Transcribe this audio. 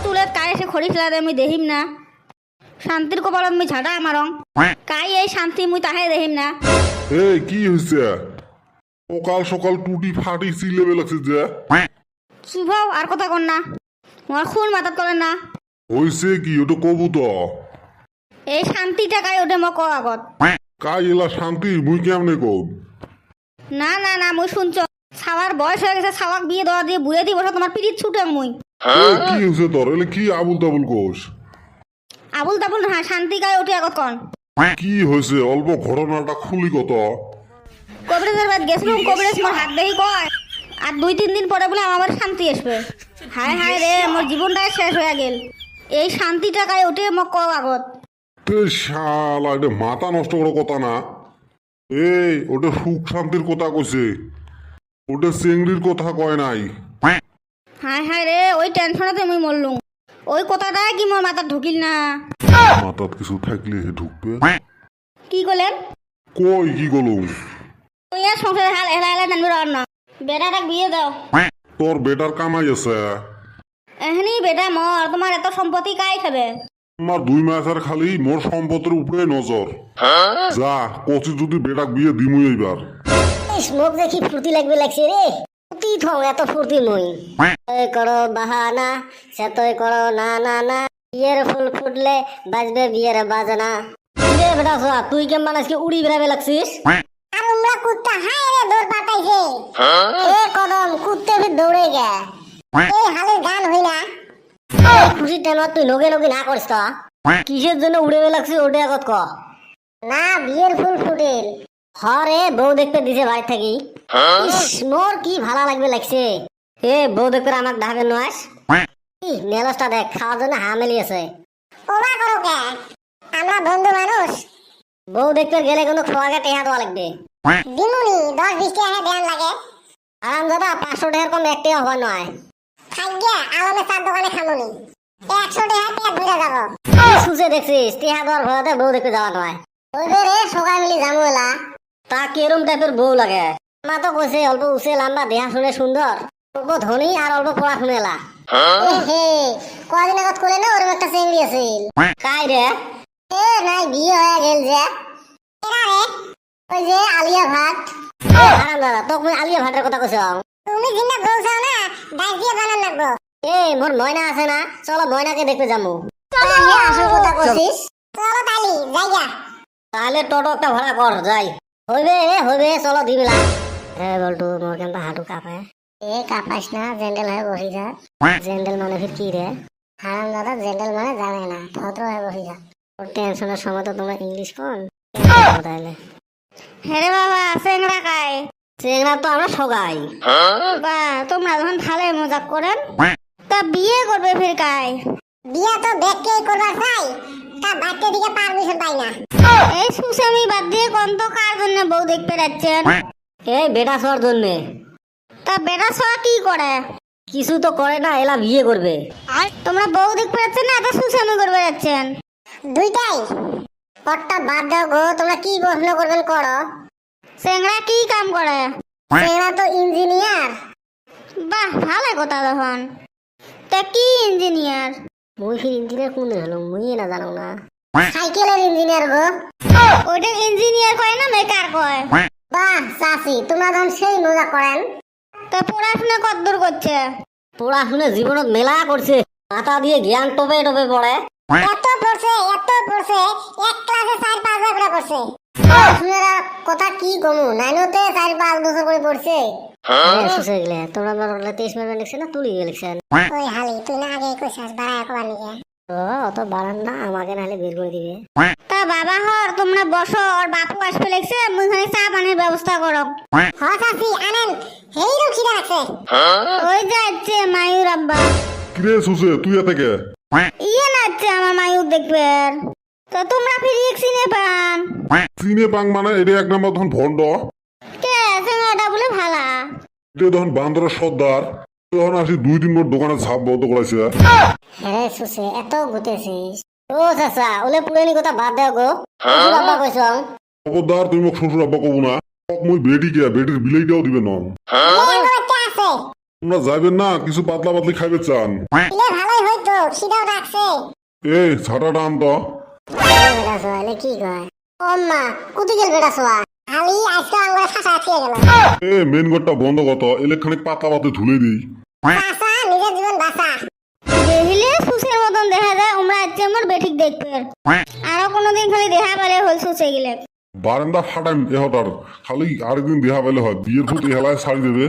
চুলেত কাই এসে খড়িছিলা দে মুই দেখিম না শান্তির কপালত মুই ঝাঁটা মারং কাই এই শান্তি মুই তাহে দেখিম না। এই কি হয়েছে? সকাল সকাল টুটি ফাটি চিল্লেবে লাগছে যে। শুভ আর কথা কর না, মোর খুন মাথাত করে না। হয়েছে কি ওটা কবু তো? এই শান্তিটা কাই ওঠে মোক আগত। কাই এলা শান্তি মুই কেমনে কব? না না না মুই শুনছ ছাওয়ার বয়স হয়ে গেছে, ছাওয়াক বিয়ে দেওয়া দিয়ে বুড়ে দিব তোমার পিরিত ছুটে মুই। কি হয়েছে তোর? এলে কি আবুল তাবুল কোষ? আবুল তাবুল না, শান্তি কাই ওঠে আগত কন। কি হয়েছে অল্প ঘটনাটা খুলি কত? কবিরাজের বাদ গেছিলাম, কবিরাজ মোর হাত দেখি কয় আর 2-3 দিন পরে বলে আমার শান্তি আসবে। হায় হায় রে, মোর জীবনটাই শেষ হয়ে গেল। এই শান্তিটা কাই ওঠে মোক কও আগত। শালা এটা মাথা নষ্ট করার কথা না। এই ওটা সুখ শান্তির কথা কইছে, ওটা চেংড়ির কথা কয় নাই। হায় হায় রে, ওই টেনশনতে মুই মরলুম। ওই কথাটাই কি মোর মাথাত ঢুকিল না। মাথাত কিছু থাকলে ঢুকবে। কি করলেন? কই কি গলুম? তুই আর সংসারে হাল হেলা হেলা জানবি আর না। বেটাটাক বিয়ে দাও। তোর বেটার কামাই আছে। এখনি বেটা মর, তোমার এত সম্পত্তি কাই খাবে? আমার 2 মাসের খালি মোর সম্পত্তির উপরে নজর। যা কচি যদি বেটাক বিয়ে দিমুই এইবার। মোক দেখি ফুর্তি লাগবে লাগছে রে। ফুর্তি থং এত ফুর্তি মই। এই করো বাহানা, সেতই করো না না না। বিয়ের ফুল ফুটলে বাজবে বিয়ের বাজনা। রে বেটা সোয়া, তুই কেমন আজকে উড়ি বেড়াবে লাগছিস? আমরা কুত্তা হায় রে দৌড় পাতাইছে। এ কদম কুত্তে ফির দৌড়ে গে। এই হালের গান হই না। খুশির টাইমত তুই লগে লগে না করিস তো। কিসের জন্য উড়ে লাগছিস ওটা আগত ক। না বিয়ের ফুল ফুটেল। হরে বউ দেখতে দিছে বাড়ি থাকি। মোর কি ভালো লাগবে লাগছে। এ বউ দেখতে আমাক ঢাকে নয়। মেলসটা দেখ, খাওয়ার জন্য হামেলি আছে। ওমা করো কে, আমরা বন্ধু মানুষ। বউ দেখতে গেলে কিন্তু খোয়াকে টেহা দেওয়া লাগবে। দিমুনি 10-20 টাকা দেন লাগে। আরাম দাদা 500 টাকার কম এক টাকা হওয়া নয়। খাইগে আলমে চার দোকানে খামুনি 100 টাকা পেট ভরে যাব। সুসে দেখছিস টেহা দেওয়ার ভয়তে বউ দেখতে যাওয়া নয়। ওই রে সবাই মিলি যাবো এলা। তা কেরম টাইপের বউ লাগে? মা তো কইছে অল্প উঁচে লম্বা দেহা শুনে সুন্দর, অল্প ধনী আর অল্প পড়া শুনেলা। হে কদিন আগত করে না ওরম একটা চেংড়ি আছিল। কাই রে? এ নাই বিয়ে হয়ে গেল যে। এরা রে ওই যে আলিয়া ভাট। আরাম দাদা তোক মুই আলিয়া ভাটের কথা কইছ। তুমি জিন্দা বউ চাও না, ডাই দিয়ে বানান লাগবো। এ মোর ময়না আছে না, চলো ময়নাকে দেখতে যামু। তাহলে আসল কথা কইছিস। চলো তালি যাইগা। তাহলে টোটো একটা ভাড়া কর যাই। হইবে চলো দিবিলা। বলটু মোর কেন হাঁটু কাঁপে। এ কাঁপাইস না, জেন্ডেল হয়ে বসি যা। জেন্ডেল মানে ফির কি রে? হারাম দাদা জেন্ডেল মানে জানে না, ভদ্র হয়ে বসি যা। ওর টেনশনের সময় তো তোমরা ইংলিশ কোন তাইলে। হ্যাঁ বাবা, চেংড়া কাই? চেংড়া তো আমরা সগাই। বা তোমরা যখন ভালো মজাক করেন তা বিয়ে করবে ফির কাই? বিয়া তো দেখকেই করবার চাই, তা বাড়তে দিকে পারমিশন পাই না। এই সুসামি বাদ দিয়ে কোন তো কার জন্য বউ দেখতে যাচ্ছেন? এই বেটা সর জন্য। তা বেটা সয়া কি করে? কিছু তো করে না, এলা বিয়ে করবে। আর তোমরা বউ দেখতে যাচ্ছেন না, এটা সুসামি করবে যাচ্ছেন? দুইটাই। পটটা বাদ দাও গো, তোমরা কি প্রশ্ন করবেন করো। চেংড়া কি কাম করে? চেংড়া তো ইঞ্জিনিয়ার। বাহ ভালো কথা তখন। তা কি ইঞ্জিনিয়ার? মুই ফির ইঞ্জিনিয়ার কোন হলো মুই না জানো না। সাইকেলের ইঞ্জিনিয়ার গো। ওটা ইঞ্জিনিয়ার কয় না মেকার কয়? বাহ চাচি, তোমরা যখন সেই মজা করেন। তা পড়াশোনা কতদূর করছে? পড়াশোনা জীবনত মেলা করছে, মাথা দিয়ে জ্ঞান টপে টপে পড়ে। এত পড়ছে এক ক্লাসে 4-5 বার করে করছে। পড়াশোনার কথা কি কমু, 9তে 4-5 বছর করে পড়ছে। সুসে গেলে তোমরা বললে 23 মিনিট লিখছেন না তুলি লিখছেন। ওই হালি তুই না আগে কইছাস বাড়া একবার নিকে। ও অত বাড়ান না, আমাকে নালে বের করে দিবে। তা বাবা হর তোমরা বসো, আর বাপু আসবে লাগছে, মুই খালি চা পানির ব্যবস্থা করো। হ্যাঁ চাচি আনেন, হেইরম খিদা লাগছে। ওই যাচ্ছে মায়ুর আব্বা। কিরে সুসে তুই এতে কে? ইয়ে নাচছে আমার মায়ুর দেখবে। তো তোমরা ফির চিনে পান? চিনে পাং মানে এটা এক নম্বর তখন ভন্ড। কে চেঙ্গাটা বলে ভালা? এটা তখন বান্দরের সর্দার। তখন আসি 2-3 বার দোকানে ছাপ বন্ধ করাইছে। হ্যাঁ সুসে এত গুতেছিস। ও চাচা ওলে পুরানি কথা বাদ দাও গো। বাবা কইছ খবরদার তুমি মোক শ্বশুর আব্বা কব না। মুই বেটি কে বেটির বিলাইটাও দিবে নন। তোমরা যাবেন না কিছু পাতলা পাতলি খাইবে চান? এলে ভালোই হইতো, খিদাও ডাকছে। এই ছাটাটা আন তো। বেটা সোয়া এলে কি কয়? ও মা, কুতি গেল বেটা সোয়া। খালি আজকে আঙ্গুরে ফাঁসা খেয়ে গেল। মেন গেটটা বন্ধ কত, এলে খানিক পাতলা পাতলি ধুলে দিই। বাঁচা, নিজের জীবন বাঁচা। দেখিলে সুসের মতন দেখা যায়, ওমরা আজকে আমার বেঠিক দেখবে। আরো কোনোদিন খালি দেখা পেলে হল সুসে গেলে। বারান্দা ফাটান এহতার, খালি আরেকদিন দেহা পেলে হয়, বিয়ের ফুট এলায় ছাড়ি দেবে।